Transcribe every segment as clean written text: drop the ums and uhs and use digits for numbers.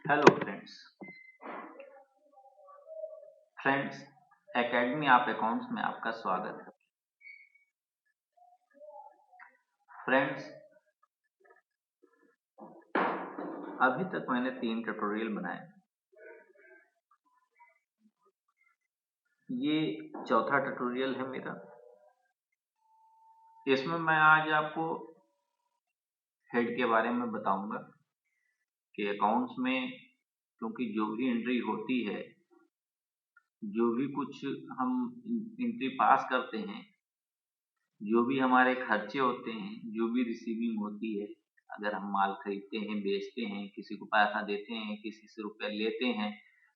Hello friends academy आप accounts में आपका स्वागत है। फ्रेंड्स, अभी तक मैंने 3 ट्यूटोरियल बनाए। ये चौथा ट्यूटोरियल है मेरा। इसमें मैं आज आपको हेड के बारे में बताऊंगा कि अकाउंट्स में क्योंकि जो भी एंट्री होती है, जो भी कुछ हम एंट्री पास करते हैं, जो भी हमारे खर्चे होते हैं, जो भी रिसीविंग होती है, अगर हम माल खरीदते हैं, बेचते हैं, किसी को पैसा देते हैं, किसी से रुपया लेते हैं,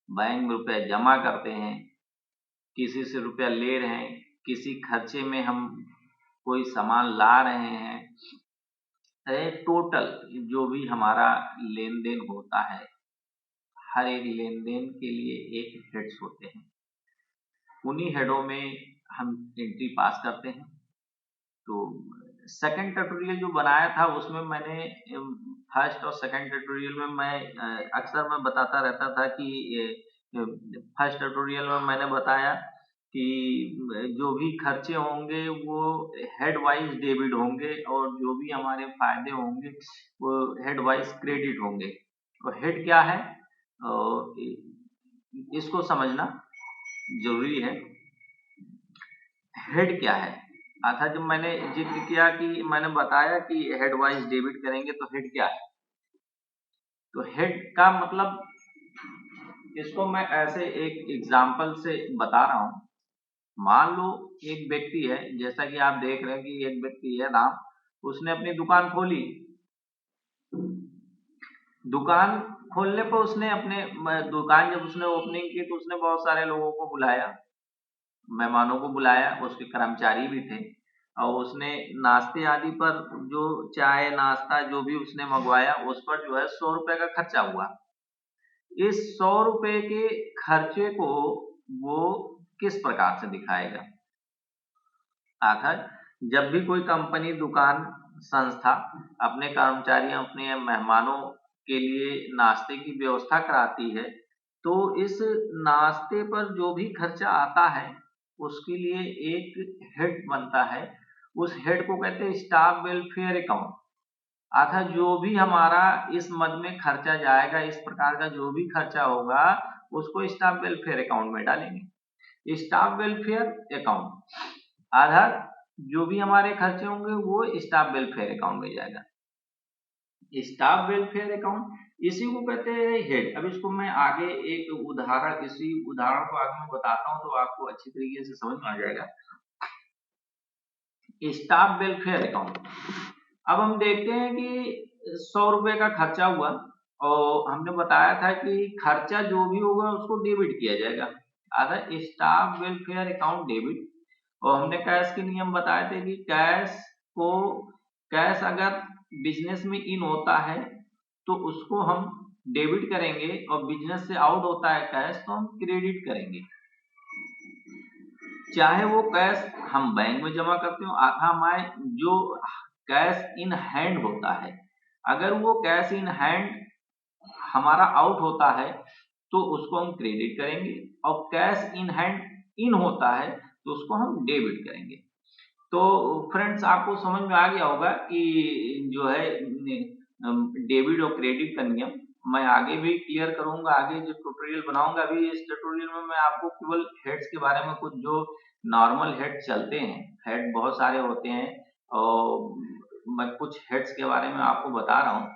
बैंक में रुपया जमा करते हैं, किसी से रुपया ले रहे हैं, किसी खर्चे में हम कोई सामान ला रहे हैं, टोटल जो भी हमारा लेन देन होता है, हर एक लेन देन के लिए एक हेड्स होते हैं। उन्हीं हेडों में हम एंट्री पास करते हैं। तो सेकंड ट्यूटोरियल जो बनाया था उसमें मैंने फर्स्ट और सेकंड ट्यूटोरियल में मैं अक्सर मैं बताता रहता था कि फर्स्ट ट्यूटोरियल में मैंने बताया कि जो भी खर्चे होंगे वो हेड वाइज डेबिट होंगे और जो भी हमारे फायदे होंगे वो हेड वाइज क्रेडिट होंगे। तो हेड क्या है इसको समझना जरूरी है। हेड क्या है? अच्छा, जब मैंने जिक्र किया कि मैंने बताया कि हेड वाइज डेबिट करेंगे तो हेड क्या है, तो हेड का मतलब इसको मैं ऐसे एक एग्जांपल से बता रहा हूं। मान लो एक व्यक्ति है, जैसा कि आप देख रहे हैं कि एक व्यक्ति है राम, उसने अपनी दुकान खोली। दुकान खोलने पर उसने अपने दुकान जब उसने ओपनिंग की तो उसने बहुत सारे लोगों को बुलाया, मेहमानों को बुलाया, उसके कर्मचारी भी थे और उसने नाश्ते आदि पर जो चाय नाश्ता जो भी उसने मंगवाया उस पर जो है 100 रुपए का खर्चा हुआ। इस 100 रुपए के खर्चे को वो किस प्रकार से दिखाएगा? आखिर जब भी कोई कंपनी, दुकान, संस्था अपने कर्मचारियों, अपने मेहमानों के लिए नाश्ते की व्यवस्था कराती है तो इस नाश्ते पर जो भी खर्चा आता है उसके लिए एक हेड बनता है। उस हेड को कहते हैं स्टाफ वेलफेयर अकाउंट। अर्थात जो भी हमारा इस मद में खर्चा जाएगा, इस प्रकार का जो भी खर्चा होगा उसको स्टाफ वेलफेयर अकाउंट में डालेंगे। स्टाफ वेलफेयर अकाउंट अर्थात जो भी हमारे खर्चे होंगे वो स्टाफ वेलफेयर अकाउंट में जाएगा। स्टाफ वेलफेयर अकाउंट इसी को कहते हैं हेड। अब इसको मैं आगे एक उदाहरण, इसी उदाहरण को आगे मैं बताता हूं तो आपको अच्छी तरीके से समझ में आ जाएगा। स्टाफ वेलफेयर अकाउंट, अब हम देखते हैं कि 100 रुपए का खर्चा हुआ और हमने बताया था कि खर्चा जो भी होगा उसको डेबिट किया जाएगा। अगर स्टाफ वेलफेयर अकाउंट डेबिट, और हमने कैश के नियम बताए थे कि कैश अगर बिजनेस में इन होता है तो उसको हम डेबिट करेंगे और बिजनेस से आउट होता है कैश तो हम क्रेडिट करेंगे। चाहे वो कैश हम बैंक में जमा करते हो अथवा हमारे जो कैश इन हैंड होता है, अगर वो कैश इन हैंड हमारा आउट होता है तो उसको हम क्रेडिट करेंगे और कैश इन हैंड इन होता है तो उसको हम डेबिट करेंगे। तो फ्रेंड्स, आपको समझ में आ गया होगा कि जो है डेबिट और क्रेडिट का नियम मैं आगे भी क्लियर करूंगा। आगे जो ट्यूटोरियल बनाऊंगा, अभी इस ट्यूटोरियल में मैं आपको केवल हेड्स के बारे में, कुछ जो नॉर्मल हेड चलते हैं, हेड बहुत सारे होते हैं और मैं कुछ हेड्स के बारे में आपको बता रहा हूं।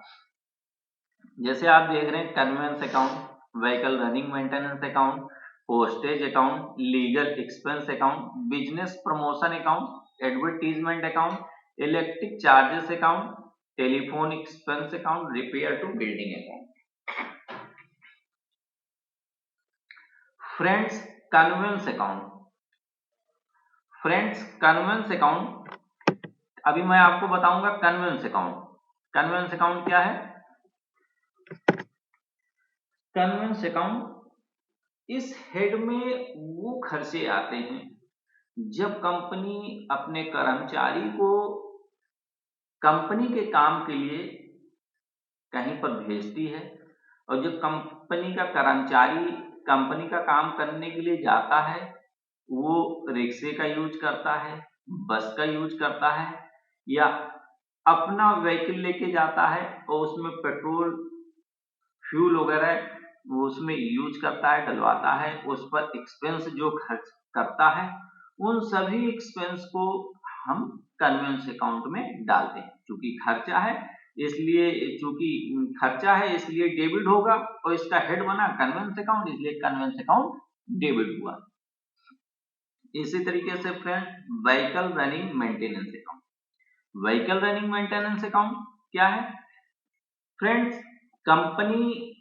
जैसे आप देख रहे हैं conveyance account, vehicle running maintenance account, postage account, legal expense account, business promotion account, advertisement account, electric charges account, telephone expense account, repair to building account. Friends, conveyance account, friends conveyance account अभी मैं आपको बताऊंगा। Convince account, convince account क्या है? Convince account इस head में वो खर्चे आते हैं जब कंपनी अपने कर्मचारी को कंपनी के काम के लिए कहीं पर भेजती है और जो कंपनी का कर्मचारी कंपनी का काम करने के लिए जाता है वो रिक्शे का यूज करता है, बस का यूज करता है, या अपना व्हीकल लेके जाता है और उसमें पेट्रोल फ्यूल वगैरह वो उसमें यूज करता है, डलवाता है, उस पर एक्सपेंस जो खर्च करता है, उन सभी एक्सपेंस को हम कन्वेंस अकाउंट में डालते हैं। चूंकि खर्चा है इसलिए डेबिट होगा, और इसका हेड बना कन्वेंस अकाउंट, इसलिए कन्वेंस अकाउंट डेबिट हुआ। इसी तरीके से friend vehicle running maintenance account. Vehicle running maintenance account क्या है फ्रेंड्स? कंपनी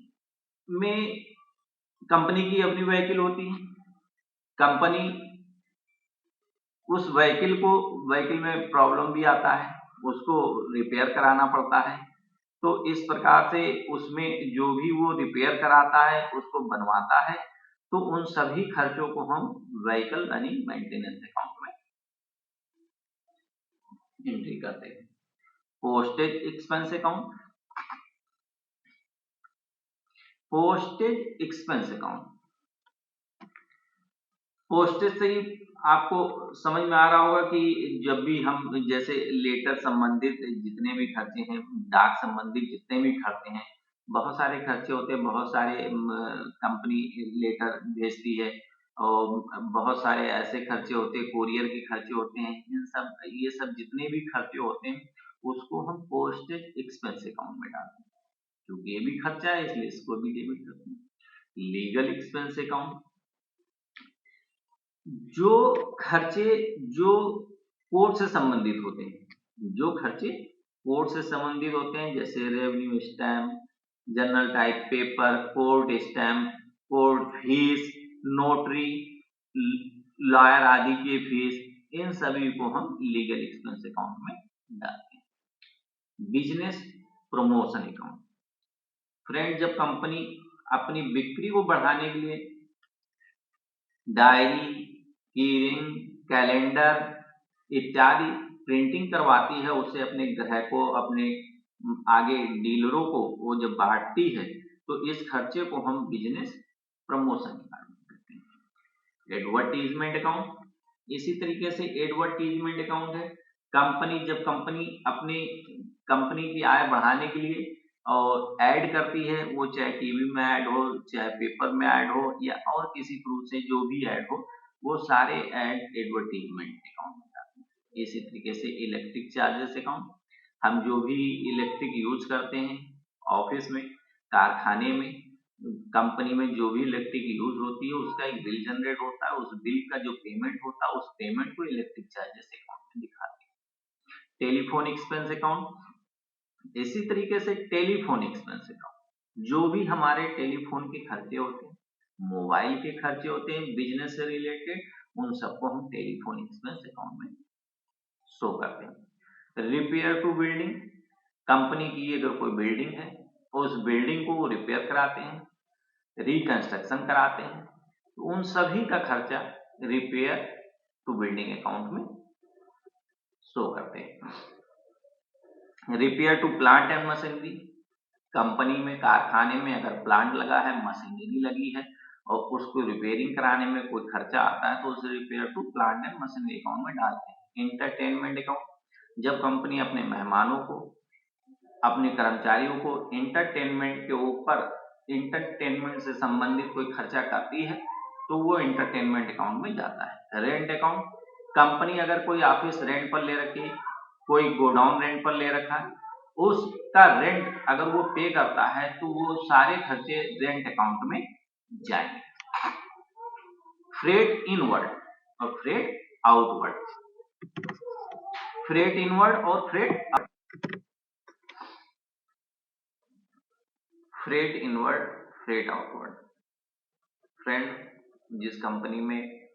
की अपनी व्हीकल होती है, कंपनी उस व्हीकल में प्रॉब्लम भी आता है, उसको रिपेयर कराना पड़ता है। तो इस प्रकार से उसमें जो भी वो रिपेयर कराता है उसको बनवाता है, तो उन सभी खर्चों को हम व्हीकल रनिंग मेंटेनेंस अकाउंट में एंट्री करते हैं। Postage expense account. Postage expense account, postage से ही आपको समझ में आ रहा होगा कि जब भी हम जैसे लेटर संबंधित जितने भी खर्चे हैं, डाक संबंधित जितने भी खर्चे हैं, बहुत सारे खर्चे होते हैं, बहुत सारे कंपनी लेटर भेजती है, और बहुत सारे ऐसे खर्चे होते हैं, कोरियर के खर्चे होते हैं, ये सब जितने भी खर्चे होते हैं उसको हम पोस्टेज एक्सपेंस अकाउंट में डालते हैं। क्योंकि ये भी खर्चा है इसलिए इसको भी डेबिट करते हैं। लीगल एक्सपेंस अकाउंट, जो खर्चे जो कोर्ट से संबंधित होते हैं, जो खर्चे कोर्ट से संबंधित होते हैं, जैसे revenue stamp, general type paper, court stamp, court fees, notary, lawyer आदि की फीस, इन सभी को हम लीगल एक्सपेंस अकाउंट में डालते हैं। Business promotion account. फ्रेंड, जब कंपनी अपनी बिक्री को बढ़ाने के लिए डायरी, कीरिंग, कैलेंडर इत्यादि प्रिंटिंग करवाती है, उसे अपने ग्राहकों, अपने आगे डीलरों को वो जब बांटती है, तो इस खर्चे को हम बिजनेस प्रमोशन करते हैं। एडवर्टीजमेंट अकाउंट, इसी तरीके से एडवर्टीजमेंट अकाउंट है। जब कंपनी अपनी कंपनी की आय बढ़ाने के लिए और ऐड करती है, वो चाहे टीवी में ऐड हो, चाहे पेपर में ऐड हो, या और किसी प्रूफ से जो भी ऐड हो, वो सारे ऐड एडवर्टीजमेंट अकाउंट में जाते हैं। इसी तरीके से इलेक्ट्रिक चार्जेस अकाउंट, हम जो भी इलेक्ट्रिक यूज करते हैं ऑफिस में, कारखाने में, कंपनी में जो भी इलेक्ट्रिक यूज होती है उसका एक बिल जनरेट होता है, उस बिल का जो पेमेंट होता है उस पेमेंट को इलेक्ट्रिक चार्जेस अकाउंट में दिखाते हैं। टेलीफोन एक्सपेंस अकाउंट, इसी तरीके से टेलीफोन एक्सपेंस अकाउंट, जो भी हमारे टेलीफोन के खर्चे होते हैं, मोबाइल के खर्चे होते हैं बिजनेस से रिलेटेड, उन सबको हम टेलीफोन एक्सपेंस अकाउंट में शो करते हैं। रिपेयर टू बिल्डिंग, कंपनी की अगर कोई बिल्डिंग है उस बिल्डिंग को वो रिपेयर कराते हैं, रिकंस्ट्रक्शन कराते हैं, तो उन सभी का खर्चा रिपेयर टू बिल्डिंग अकाउंट में शो करते हैं। Repair to plant and machinery, company में, कारखाने में अगर प्लांट लगा है, मशीनरी लगी है और उसको रिपेयरिंग कराने में कोई खर्चा आता है, तो उसे repair to plant and machinery account में डालते हैं। एंटरटेनमेंट अकाउंट, जब कंपनी अपने मेहमानों को, अपने कर्मचारियों को एंटरटेनमेंट से संबंधित कोई खर्चा करती है, तो वो एंटरटेनमेंट अकाउंट में जाता है। रेंट अकाउंट, कंपनी अगर कोई ऑफिस रेंट पर ले रखी, कोई गोडाउन रेंट पर ले रखा है, उसका रेंट अगर वो पे करता है तो वो सारे खर्चे रेंट अकाउंट में जाएंगे। फ्रेट इनवर्ड और फ्रेट आउटवर्ड। फ्रेट इनवर्ड और freight inward, freight outward. Friend, जिस कंपनी में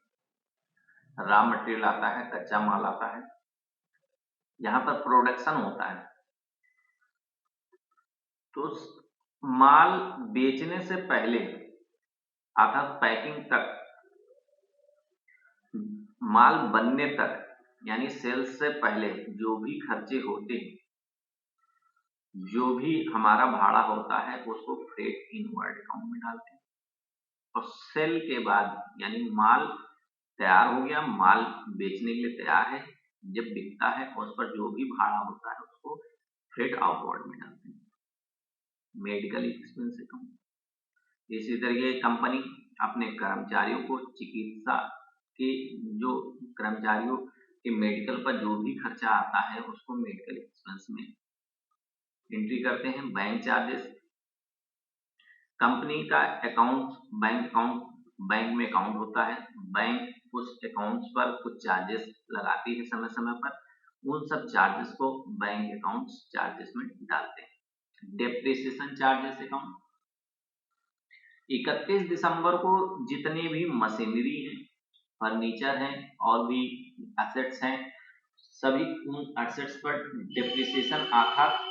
रॉ मटेरियल आता है, कच्चा माल आता है, यहाँ पर प्रोडक्शन होता है, तो माल बेचने से पहले अर्थात पैकिंग तक, माल बनने तक, यानी सेल्स से पहले जो भी खर्चे होते हैं जो भी हमारा भाड़ा होता है उसको फ्रेट इनवर्ड अकाउंट में डालते हैं। और सेल के बाद यानी माल तैयार हो गया, माल बेचने के लिए तैयार है, जब बिकता है उस पर जो भी भाड़ा होता है उसको फ्रेट आउटवर्ड में डालते हैं, मेडिकल एक्सपेंस अकाउंट। इसी तरीके कंपनी अपने कर्मचारियों को चिकित्सा के जो कर्मचारियों के मेडिकल पर जो भी खर्चा आता है उसको मेडिकल एक्सपेंस में एंट्री करते हैं। बैंक चार्जेस, कंपनी का अकाउंट बैंक में अकाउंट होता है, बैंक उस अकाउंट्स पर कुछ चार्जेस लगाती है समय समय पर, उन सब चार्जेस को बैंक अकाउंट चार्जेस में डालते हैं। डेप्रिसिएशन चार्जेस अकाउंट, 31 दिसंबर को जितनी भी मशीनरी है, फर्नीचर है और भी एसेट्स हैं, सभी उन एसेट्स पर डेप्रिसिएशन अर्थात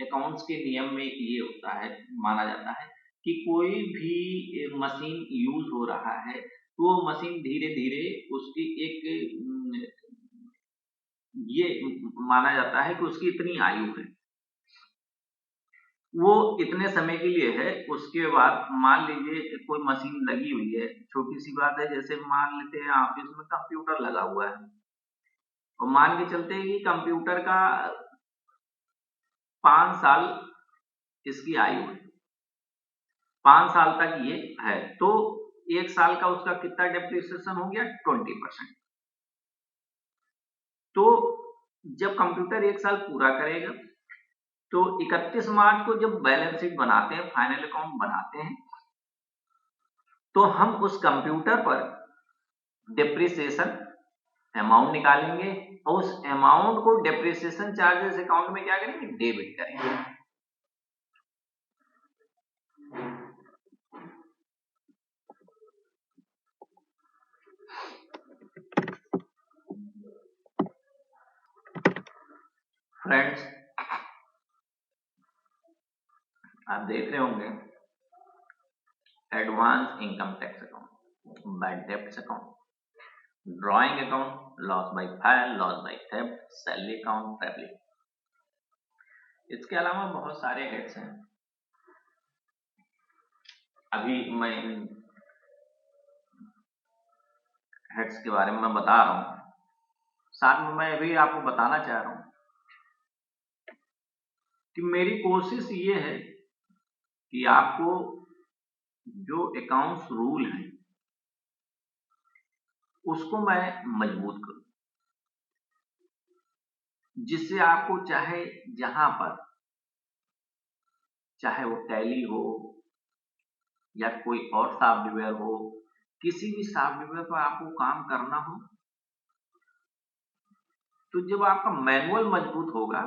अकाउंट्स के नियम में ये होता है, माना जाता है कि कोई भी मशीन यूज हो रहा है तो वो मशीन धीरे धीरे उसकी एक ये माना जाता है कि उसकी इतनी आयु है, वो इतने समय के लिए है। उसके बाद मान लीजिए कोई मशीन लगी हुई है, छोटी सी बात है, जैसे मान लेते हैं ऑफिस में कंप्यूटर लगा हुआ है और मान के चलते हैं कि कंप्यूटर का 5 साल इसकी आयु है, 5 साल तक ये है, तो 1 साल का उसका कितना डेप्रिसिएशन हो गया, 20%। तो जब कंप्यूटर 1 साल पूरा करेगा तो 31 मार्च को जब बैलेंस शीट बनाते हैं, फाइनल अकाउंट बनाते हैं, तो हम उस कंप्यूटर पर डेप्रिसिएशन अमाउंट निकालेंगे और उस अमाउंट को डेप्रिसिएशन चार्जेस अकाउंट में क्या करेंगे, डेबिट करेंगे। फ्रेंड्स, आप देख रहे होंगे advance income tax account, bad debts account, drawing account, loss by fire, loss by theft, salary account, travelling. इसके अलावा बहुत सारे हेड्स हैं, अभी मैं हेड्स के बारे में बता रहा हूं, साथ में मैं अभी आपको बताना चाह रहा हूं कि मेरी कोशिश ये है कि आपको जो अकाउंट्स रूल है उसको मैं मजबूत करूं, जिससे आपको चाहे जहां पर, चाहे वो टैली हो या कोई और सॉफ्टवेयर हो, किसी भी सॉफ्टवेयर पर आपको काम करना हो, तो जब आपका मैनुअल मजबूत होगा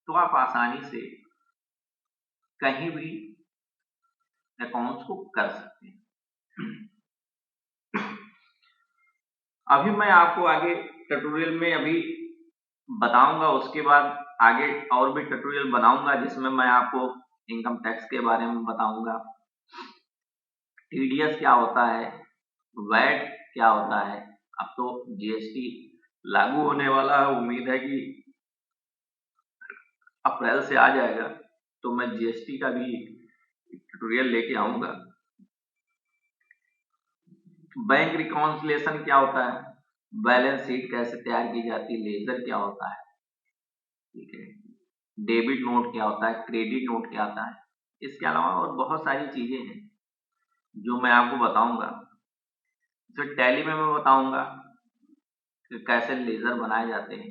तो आप आसानी से कहीं भी अकाउंट्स को कर सकते हैं। अभी मैं आपको आगे ट्यूटोरियल में अभी बताऊंगा, उसके बाद आगे और भी ट्यूटोरियल बनाऊंगा जिसमें मैं आपको इनकम टैक्स के बारे में बताऊंगा, टीडीएस क्या होता है, वैट क्या होता है। अब तो जीएसटी लागू होने वाला है, उम्मीद है कि अप्रैल से आ जाएगा, तो मैं जीएसटी का भी ट्यूटोरियल लेके आऊंगा। बैंक रिकॉन्सिलिएशन क्या होता है, बैलेंस शीट कैसे तैयार की जाती है, लेजर क्या होता है, ठीक है, डेबिट नोट क्या होता है, क्रेडिट नोट क्या होता है। इसके अलावा और बहुत सारी चीजें हैं जो मैं आपको बताऊंगा। फिर टैली में मैं बताऊंगा कि कैसे लेजर बनाए जाते हैं,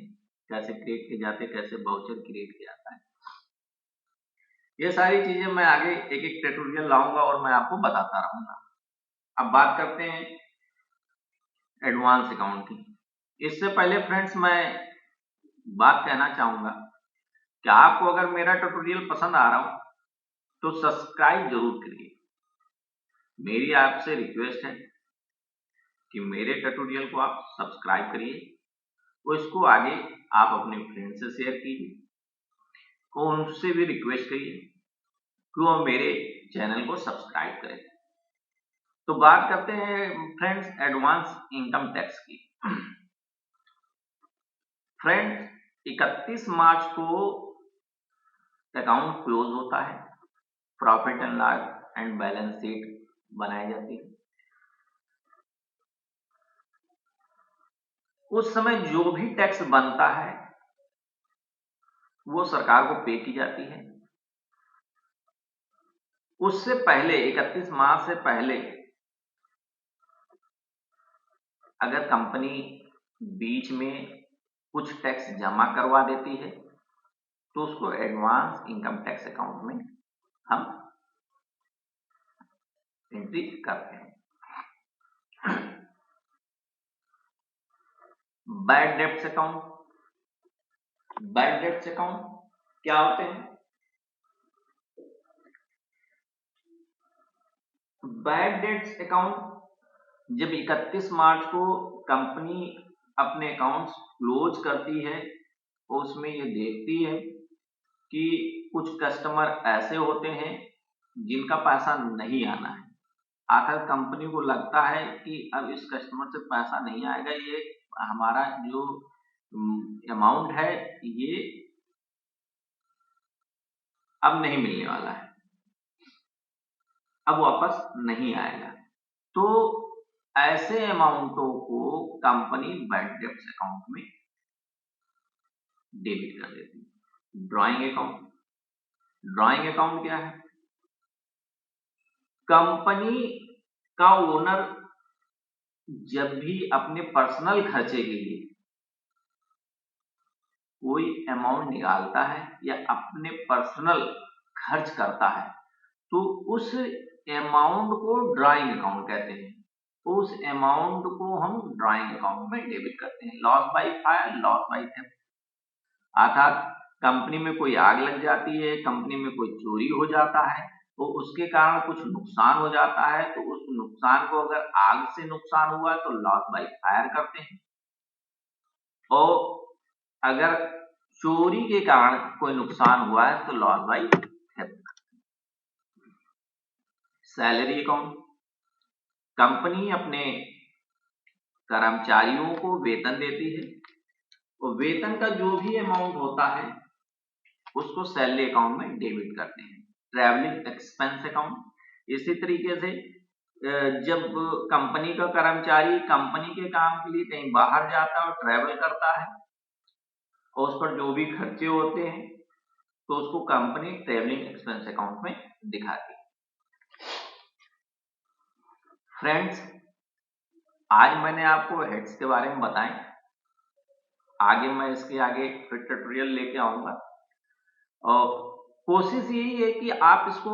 कैसे क्रिएट किए जाते हैं, कैसे वाउचर क्रिएट किया जाता है। ये सारी चीजें मैं आगे एक एक ट्यूटोरियल लाऊंगा और मैं आपको बताता रहूंगा। अब बात करते हैं एडवांस अकाउंट की। इससे पहले फ्रेंड्स मैं बात कहना चाहूंगा कि आपको अगर मेरा ट्यूटोरियल पसंद आ रहा हो तो सब्सक्राइब जरूर करिए। मेरी आपसे रिक्वेस्ट है कि मेरे ट्यूटोरियल को आप सब्सक्राइब करिए और इसको आगे आप अपने फ्रेंड से शेयर कीजिए और उनसे भी रिक्वेस्ट करिए कि वो मेरे चैनल को सब्सक्राइब करें। तो बात करते हैं फ्रेंड्स एडवांस इनकम टैक्स की। फ्रेंड्स 31 मार्च को अकाउंट क्लोज होता है, profit and loss and balance sheet बनाई जाती है। उस समय जो भी टैक्स बनता है वो सरकार को पे की जाती है। उससे पहले 31 मार्च से पहले अगर कंपनी बीच में कुछ टैक्स जमा करवा देती है तो उसको एडवांस इनकम टैक्स अकाउंट में हम एंट्री करते हैं। Bad debts account, bad debts account क्या होते हैं? बैड डेब्ट्स अकाउंट जब 31 मार्च को कंपनी अपने अकाउंट्स क्लोज करती है तो उसमें ये देखती है कि कुछ कस्टमर ऐसे होते हैं जिनका पैसा नहीं आना है। आखिर कंपनी को लगता है कि अब इस कस्टमर से पैसा नहीं आएगा, ये हमारा जो अमाउंट है ये अब नहीं मिलने वाला है, अब वापस नहीं आएगा। तो ऐसे अमाउंटों को कंपनी बैड डेब्ट्स अकाउंट में डेबिट कर देती है। ड्रॉइंग अकाउंट, ड्रॉइंग अकाउंट क्या है? कंपनी का ओनर जब भी अपने पर्सनल खर्चे के लिए कोई अमाउंट निकालता है या अपने पर्सनल खर्च करता है तो उस अमाउंट को ड्रॉइंग अकाउंट कहते हैं। उस अमाउंट को हम ड्रॉइंग अकाउंट में डेबिट करते हैं। Loss by fire, loss by theft, अर्थात कंपनी में कोई आग लग जाती है, कंपनी में कोई चोरी हो जाता है तो उसके कारण कुछ नुकसान हो जाता है, तो उस नुकसान को अगर आग से नुकसान हुआ तो लॉस बाय फायर करते हैं, और अगर चोरी के कारण कोई नुकसान हुआ है तो loss by theft. Salary account, company अपने कर्मचारियों को वेतन देती है और वेतन का जो भी अमाउंट होता है उसको सैलरी अकाउंट में डेबिट करते हैं। ट्रैवलिंग एक्सपेंस अकाउंट, इसी तरीके से जब कंपनी का कर्मचारी कंपनी के काम के लिए कहीं बाहर जाता है और ट्रैवल करता है और उस पर जो भी खर्चे होते हैं तो उसको कंपनी ट्रैवलिंग एक्सपेंस अकाउंट में दिखाती है। फ्रेंड्स, आज मैंने आपको हेड्स के बारे में बताएं, आगे मैं इसके आगे फिर ट्यूटोरियल लेके आऊंगा और कोशिश यही है कि आप इसको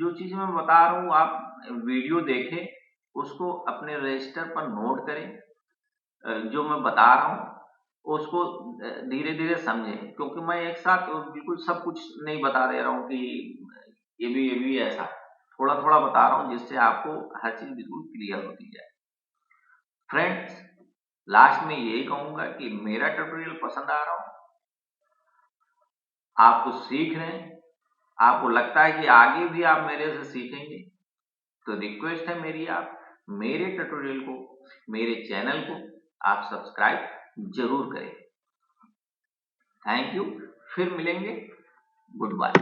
जो चीज मैं बता रहा हूं आप वीडियो देखें, उसको अपने रजिस्टर पर नोट करें, जो मैं बता रहा हूं उसको धीरे धीरे समझें, क्योंकि मैं एक साथ बिल्कुल सब कुछ नहीं बता दे रहा हूं कि ये भी ऐसा, थोड़ा थोड़ा बता रहा हूं जिससे आपको हर चीज बिल्कुल क्लियर होती जाए। फ्रेंड्स, लास्ट में यही कहूंगा कि मेरा ट्यूटोरियल पसंद आ रहा हो, आप कुछ सीख रहे हैं, आपको लगता है कि आगे भी आप मेरे से सीखेंगे, तो रिक्वेस्ट है मेरी, आप मेरे ट्यूटोरियल को, मेरे चैनल को आप सब्सक्राइब जरूर करें। थैंक यू, फिर मिलेंगे, गुड बाय।